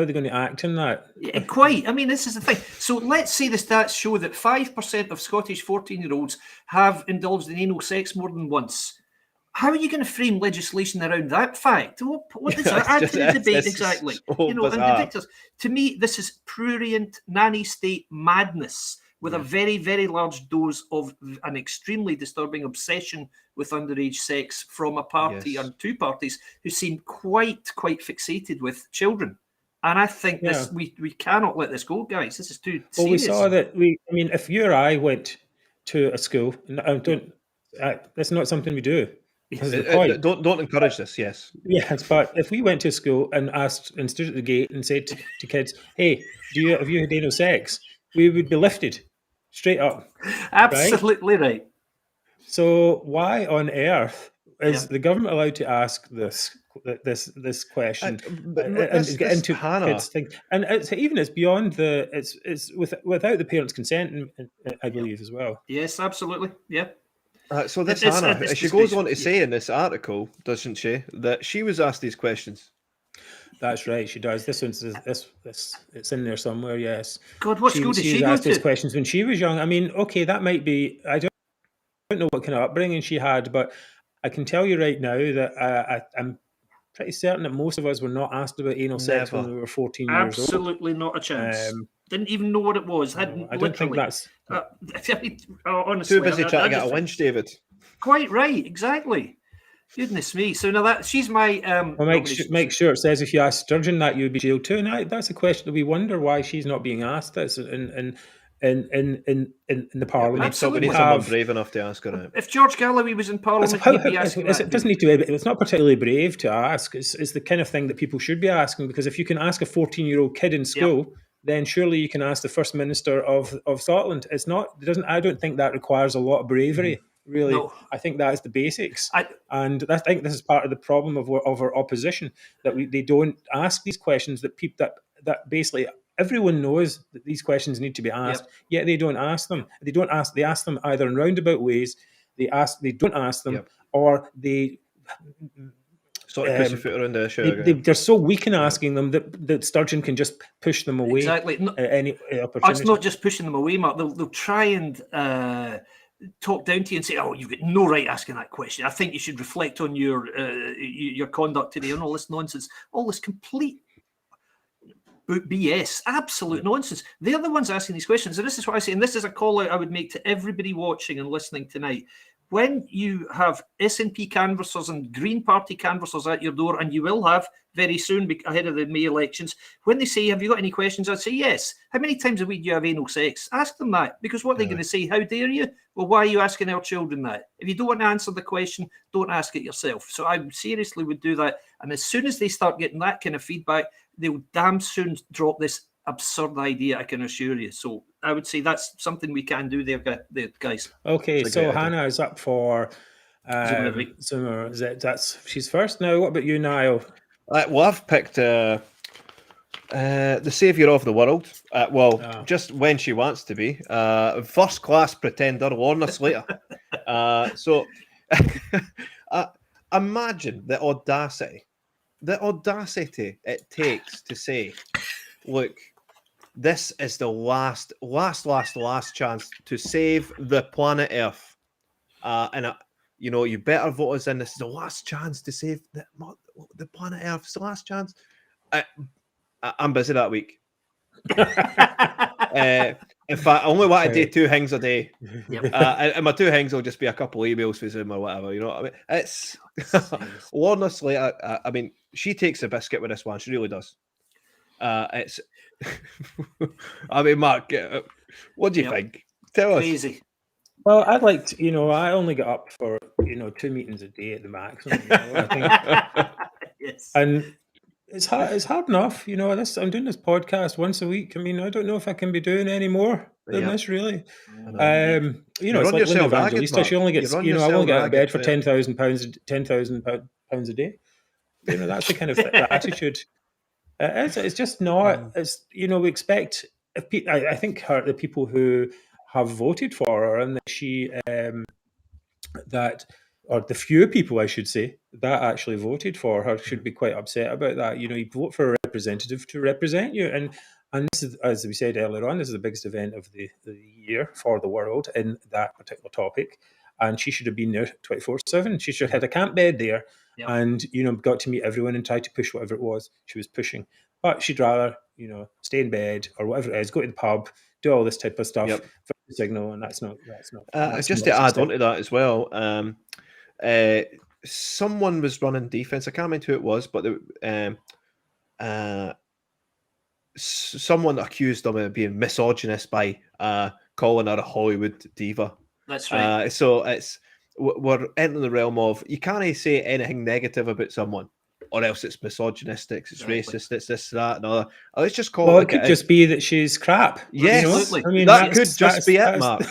are they going to act in that? Yeah, quite. I mean, this is the thing. So let's say the stats show that 5% of Scottish 14-year-olds have indulged in anal sex more than once. How are you going to frame legislation around that fact? What does that add to the debate exactly? So and ridiculous. To me, this is prurient nanny state madness with a very, very large dose of an extremely disturbing obsession with underage sex from a party and two parties who seem quite fixated with children. And I think this we cannot let this go, guys. This is too serious. Well, we saw that. I mean, if you or I went to a school, that's not something we do. Don't encourage this. Yes. Yes, but if we went to school and stood at the gate and said to kids, "Hey, have you had anal sex?" we would be lifted straight up. Absolutely right. So why on earth is the government allowed to ask this question and get into kids' things? And it's beyond it's without the parents' consent, I believe as well. Yes, absolutely. Yeah. So this Hannah, she goes on to say in this article, doesn't she, that she was asked these questions. That's right, she does. This one's it's in there somewhere. Yes. God, what school did she go to? She was asked these questions when she was young. I mean, okay, that might be. I don't know what kind of upbringing she had, but I can tell you right now that I'm pretty certain that most of us were not asked about anal sex when we were 14 years old. Absolutely not a chance. Didn't even know what it was. I don't think that's... honestly, too busy trying to get a winch, David. Quite right, exactly. Goodness me. So now she's my... make sure it says if you ask Sturgeon that, you'd be jailed too. And that's a question that we wonder why she's not being asked this in the Parliament. We need someone brave enough to ask her. If George Galloway was in Parliament, he'd be asking that. It doesn't need to be. It's not particularly brave to ask. It's the kind of thing that people should be asking, because if you can ask a 14-year-old kid in school, then surely you can ask the First Minister of Scotland. It's not. It doesn't. I don't think that requires a lot of bravery. Really, no. I think that is the basics, and I think this is part of the problem of our opposition, that they don't ask these questions that basically everyone knows that these questions need to be asked, yet they don't ask them. They ask them either in roundabout ways. They don't ask them, or they sort of push your foot around the sugar. They're so weak in asking them that Sturgeon can just push them away. Exactly. Any opportunity. It's not just pushing them away, Mark. They'll try and talk down to you and say, "Oh, you've got no right asking that question. I think you should reflect on your conduct today," and all this nonsense, all this complete BS, absolute nonsense. They're the ones asking these questions, and this is what I say, and this is a call out I would make to everybody watching and listening tonight. when you have SNP canvassers and Green Party canvassers at your door, and you will have very soon ahead of the May elections, when they say, have you got any questions? I'd say yes. How many times a week do you have anal sex? Ask them that, because what are they going to say? How dare you? Well, why are you asking our children that? If you don't want to answer the question, don't ask it yourself. So I seriously would do that. And as soon as they start getting that kind of feedback, they'll damn soon drop this absurd idea, I can assure you. So I would say that's something we can do there, guys. Okay, so Hannah is up for Zoomer. She's first now. What about you, Niall? Well, I've picked the saviour of the world. Just when she wants to be. First class pretender, Lorna Slater. So imagine the audacity it takes to say, look, this is the last chance to save the planet Earth. You better vote us in. This is the last chance to save the planet Earth. It's the last chance. I'm busy that week. In fact, I only want to do 2 things a day. Yep. And my 2 things will just be a couple of emails for Zoom or whatever. You know what I mean? It's Lorna Slater. I mean, she takes the biscuit with this one. She really does. It's. I mean, Mark, what do you think? Tell us. Crazy. Well, I'd like to, I only get up for 2 meetings a day at the maximum. I think. Yes. And it's hard enough, I'm doing this podcast once a week. I mean, I don't know if I can be doing any more than this, really. It's like Linda Evangelista. She only gets, I won't get out of bed for £10,000 a day. That's the kind of attitude. It's just not. It's we expect. I think the people who have voted for her, and or the few people, I should say, that actually voted for her should be quite upset about that. You vote for a representative to represent you, and this is, as we said earlier on, this is the biggest event of the year for the world in that particular topic, and she should have been there 24/7. She should have had a camp bed there. Yep. And got to meet everyone and try to push whatever it was she was pushing. But she'd rather stay in bed or whatever it is, go to the pub, do all this type of stuff for the signal, and that's not. Just to add on to that as well, someone was running defense. I can't remember who it was, but someone accused them of being misogynist by calling her a Hollywood diva. That's right. So we're entering the realm of you can't say anything negative about someone, or else it's misogynistic, it's racist, it's this, that, and other. Let's just call it. Well, it could just be that she's crap. Yes, absolutely. I mean, that could just be it, Mark.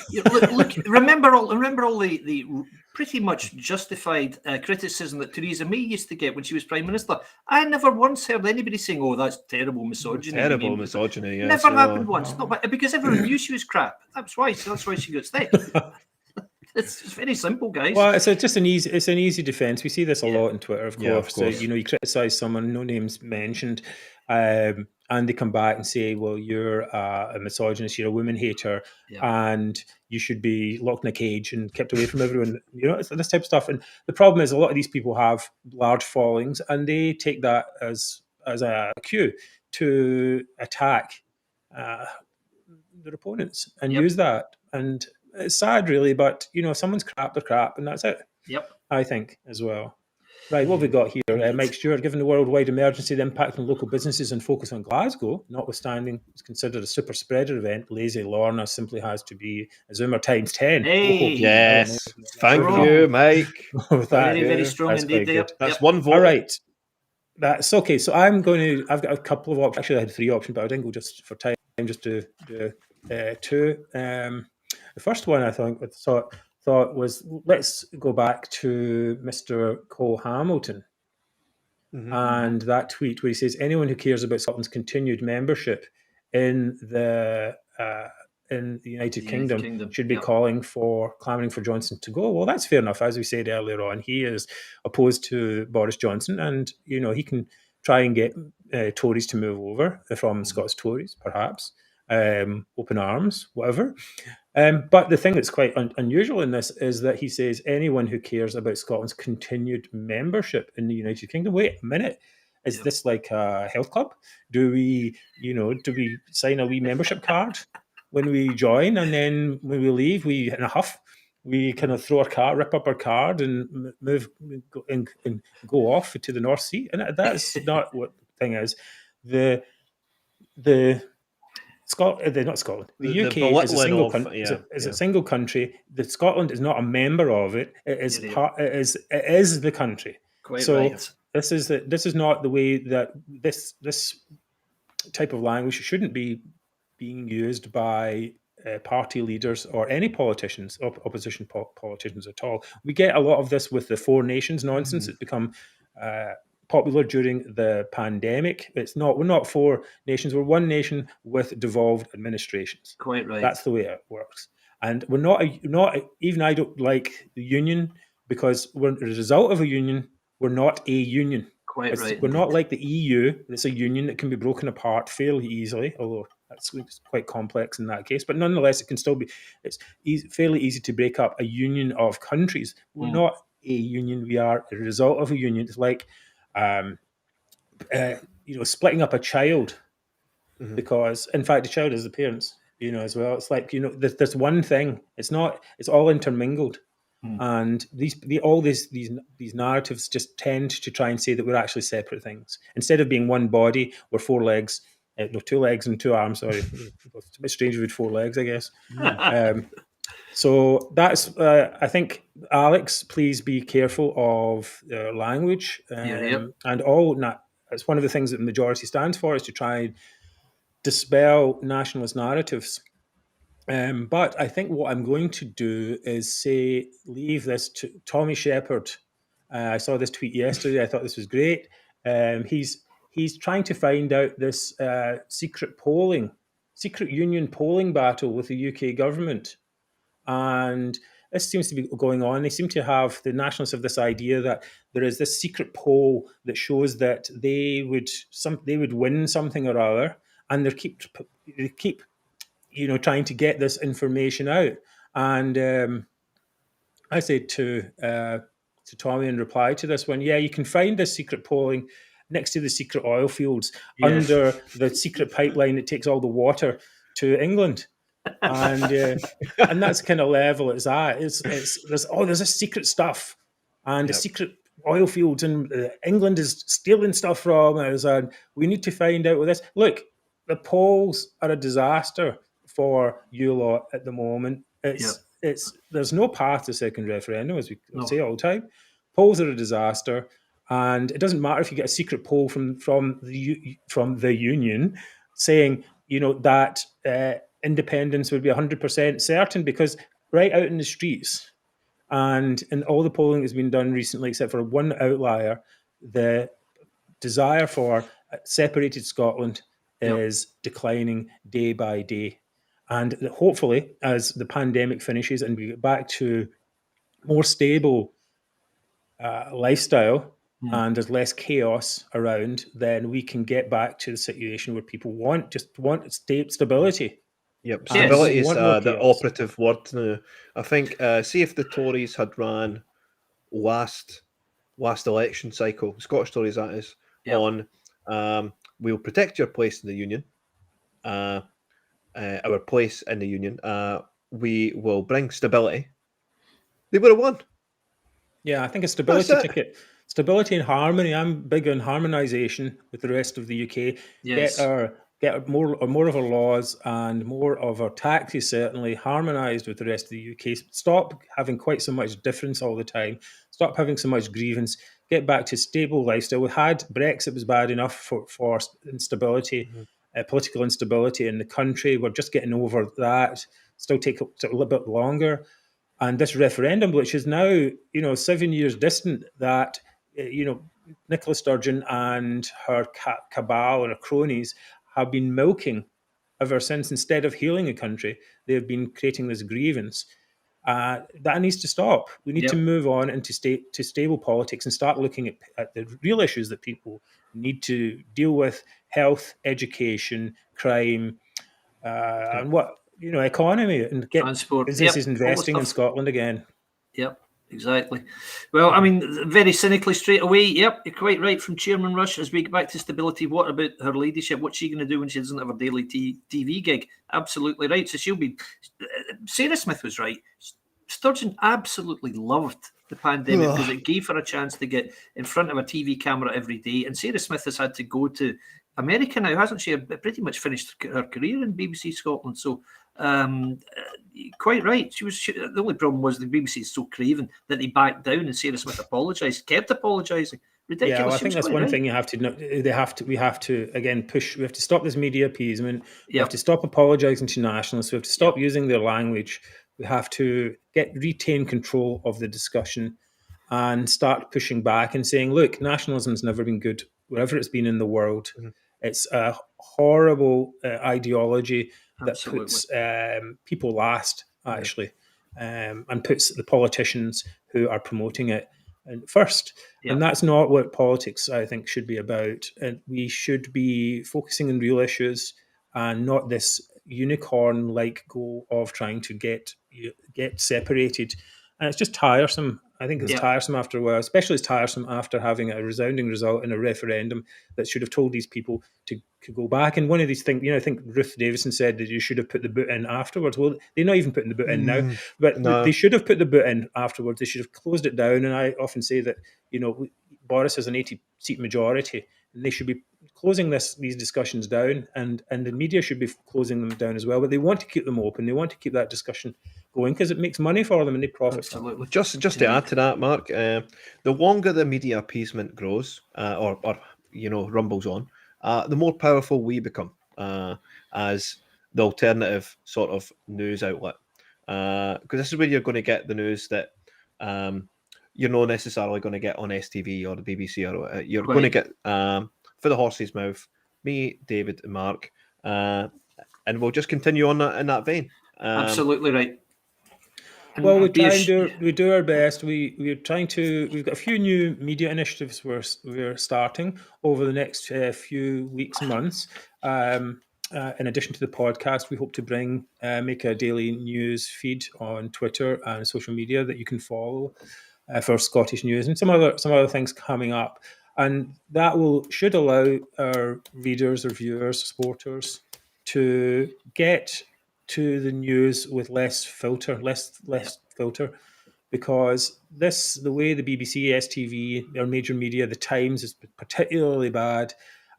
Look, remember all the pretty much justified criticism that Theresa May used to get when she was Prime Minister. I never once heard anybody saying, "Oh, that's terrible misogyny." Terrible misogyny. Yeah, never happened once. Because everyone knew she was crap. That's why she got stick. It's very simple, guys. Well, it's an easy defense. We see this a lot on Twitter, of course. So, you criticize someone, no names mentioned, and they come back and say, "Well, you're a misogynist, you're a woman hater, and you should be locked in a cage and kept away from everyone." It's this type of stuff. And the problem is, a lot of these people have large followings, and they take that as a cue to attack their opponents and use that. And it's sad, really, but if someone's crap, they're crap, and that's it. Yep. I think as well. Right, what have we got here? Mike Stewart, given the worldwide emergency, the impact on local businesses and focus on Glasgow, notwithstanding it's considered a super spreader event, lazy Lorna simply has to be a Zoomer times 10. Hey, yes. Thank you, Mike. Very strong indeed there. That's one vote. All right. That's okay. So I've got a couple of options. Actually, I had 3 options, but I didn't go just for time, just to do 2. The first one I thought was, let's go back to Mr. Cole Hamilton and that tweet where he says anyone who cares about Scotland's continued membership in the United Kingdom should be clamoring for Johnson to go. Well, that's fair enough. As we said earlier on, he is opposed to Boris Johnson, and he can try and get Tories to move over from Scots Tories, perhaps. Open arms, whatever. But the thing that's quite unusual in this is that he says anyone who cares about Scotland's continued membership in the United Kingdom. Wait a minute, is this like a health club? Do we sign a wee membership card when we join, and then when we leave, we in a huff we kind of rip up our card and move and go off to the North Sea, and that's not what the thing is. The not Scotland. The UK is a single country. Is a single country. Scotland is not a member of it. It is part. It is the country. Quite right. This is not the way that this type of language shouldn't be being used by party leaders or any politicians, opposition politicians at all. We get a lot of this with the Four Nations nonsense. It's become popular during the pandemic. We're not four nations. We're one nation with devolved administrations. Quite right. That's the way it works. And we're not even I don't like the union because we're a result of a union. We're not a union. Quite right. We're not like the EU. It's a union that can be broken apart fairly easily, although that's quite complex in that case. But nonetheless, it can still be. It's fairly easy to break up a union of countries. We're not a union. We are a result of a union. It's like, splitting up a child, because in fact the child is the parents. As well. It's like there's one thing. It's not. It's all intermingled. And all these narratives just tend to try and say that we're actually separate things. Instead of being one body, we're four legs, two legs and two arms. Sorry, it's a bit strange with four legs, I guess. So that's. I think, Alex, please be careful of language, and all. It's one of the things that the majority stands for, is to try and dispel nationalist narratives. But I think what I'm going to do is leave this to Tommy Sheppard. I saw this tweet yesterday. I thought this was great. He's trying to find out this secret union polling battle with the UK government. And this seems to be going on. They seem to have, the nationalists have this idea that there is this secret poll that shows that they would win something or other, and they keep trying to get this information out. And I said to Tommy in reply to this one, you can find this secret polling next to the secret oil fields, under the secret pipeline that takes all the water to England. And and that's the kind of level it's at. There's a secret stuff, and the secret oil fields, and England is stealing stuff from us, and we need to find out what this. Look, the polls are a disaster for you lot at the moment. There's no path to second referendum, as we say all the time. Polls are a disaster, and it doesn't matter if you get a secret poll from the union saying that independence would be 100% certain, because right out in the streets, and all the polling has been done recently, except for one outlier, the desire for separated Scotland is declining day by day. And hopefully, as the pandemic finishes and we get back to more stable lifestyle, and there's less chaos around, then we can get back to the situation where people want stability. Yep, stability is the operative word now. I think, see if the Tories had ran last election cycle, Scottish Tories that is, on we'll protect your place in the union, our place in the union, we will bring stability, they would have won. Yeah, I think a stability ticket. Stability and harmony. I'm big on harmonisation with the rest of the UK. Yes. Get more of our laws and more of our taxes certainly harmonised with the rest of the UK. Stop having quite so much difference all the time. Stop having so much grievance. Get back to stable lifestyle. We had Brexit was bad enough for instability, political instability in the country. We're just getting over that. Still take a little bit longer. And this referendum, which is now 7 years distant, that Nicola Sturgeon and her cabal and her cronies have been milking ever since. Instead of healing a country, they've been creating this grievance. That needs to stop. We need to move on into stable politics and start looking at the real issues that people need to deal with: health, education, crime, and economy, and get transport. Businesses investing in Scotland again. Yep. Exactly. Well, I mean, very cynically straight away, you're quite right from Chairman Rush. As we get back to stability, what about her ladyship? What's she going to do when she doesn't have a daily TV gig? Absolutely right. So she'll be... Sarah Smith was right. Sturgeon absolutely loved the pandemic because it gave her a chance to get in front of a TV camera every day. And Sarah Smith has had to go to America now, hasn't she? Pretty much finished her career in BBC Scotland. So, quite right. The only problem was the BBC is so craven that they backed down, and Sarah Smith apologised, kept apologising. Ridiculous. Yeah, well, I think that's one thing you have to know. We have to again push. We have to stop this media appeasement. We have to stop apologising to nationalists. We have to stop using their language. We have to retain control of the discussion and start pushing back and saying, look, nationalism's never been good wherever it's been in the world. Mm-hmm. It's a horrible ideology that puts people last, actually, and puts the politicians who are promoting it first. And that's not what politics, I think, should be about. And we should be focusing on real issues and not this unicorn-like goal of trying to get separated. And it's just tiresome. I think it's tiresome after a while, especially it's tiresome after having a resounding result in a referendum that should have told these people to go back. And one of these things, I think Ruth Davison said that you should have put the boot in afterwards. Well, they're not even putting the boot in now, but they should have put the boot in afterwards. They should have closed it down. And I often say that, Boris has an 80-seat majority, and they should be closing these discussions down, and the media should be closing them down as well. But they want to keep them open. They want to keep that discussion going because it makes money for them and they profit. Absolutely. Just to add to that, Mark, the longer the media appeasement grows or rumbles on, the more powerful we become as the alternative sort of news outlet. Because this is where you're going to get the news that you're not necessarily going to get on STV or the BBC, or you're going to get for the horse's mouth, me, David, and Mark, and we'll just continue on in that vein. Absolutely right. Well, we do our best. We're trying to. We've got a few new media initiatives we're starting over the next few weeks, months. In addition to the podcast, we hope to make a daily news feed on Twitter and social media that you can follow for Scottish news and some other things coming up, and that should allow our readers, or viewers, supporters to get to the news with less filter, because the way the BBC, STV, our major media, the Times is particularly bad,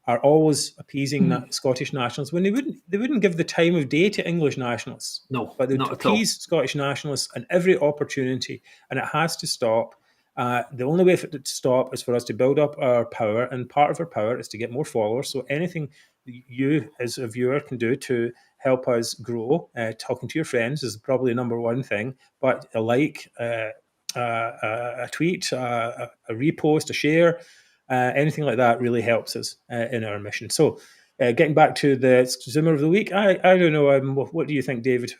are always appeasing Scottish nationalists when they wouldn't give the time of day to English nationalists. No, but they would appease Scottish nationalists on every opportunity, and it has to stop. The only way for it to stop is for us to build up our power, and part of our power is to get more followers. So anything you as a viewer can do to help us grow, talking to your friends is probably the number one thing, but a like, a tweet, a repost, a share, anything like that really helps us in our mission. So getting back to the Zoomer of the Week, I don't know. What do you think, David?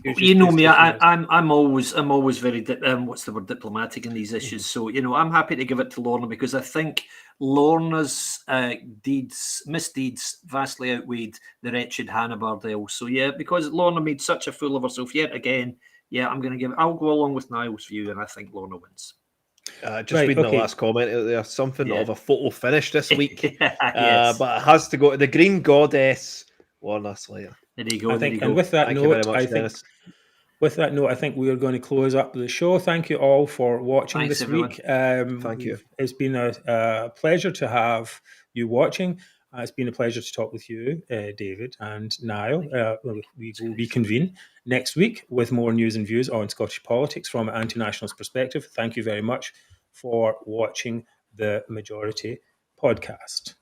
You know me. I'm always very diplomatic in these issues. So I'm happy to give it to Lorna because I think Lorna's misdeeds vastly outweighed the wretched Hannah Bardell. So because Lorna made such a fool of herself yet again, I'll go along with Niall's view, and I think Lorna wins. Reading the last comment, there's something of a photo finish this week, yes. But it has to go to the Green Goddess, Lorna Slater. There you go. And with that note, With that note, I think we are going to close up the show. Thank you all for watching this week. Thank you. It's been a pleasure to have you watching. It's been a pleasure to talk with you, David and Niall. We will reconvene next week with more news and views on Scottish politics from an anti-nationalist perspective. Thank you very much for watching the Majority podcast.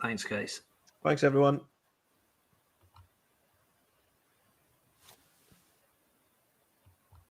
Thanks, guys. Thanks, everyone.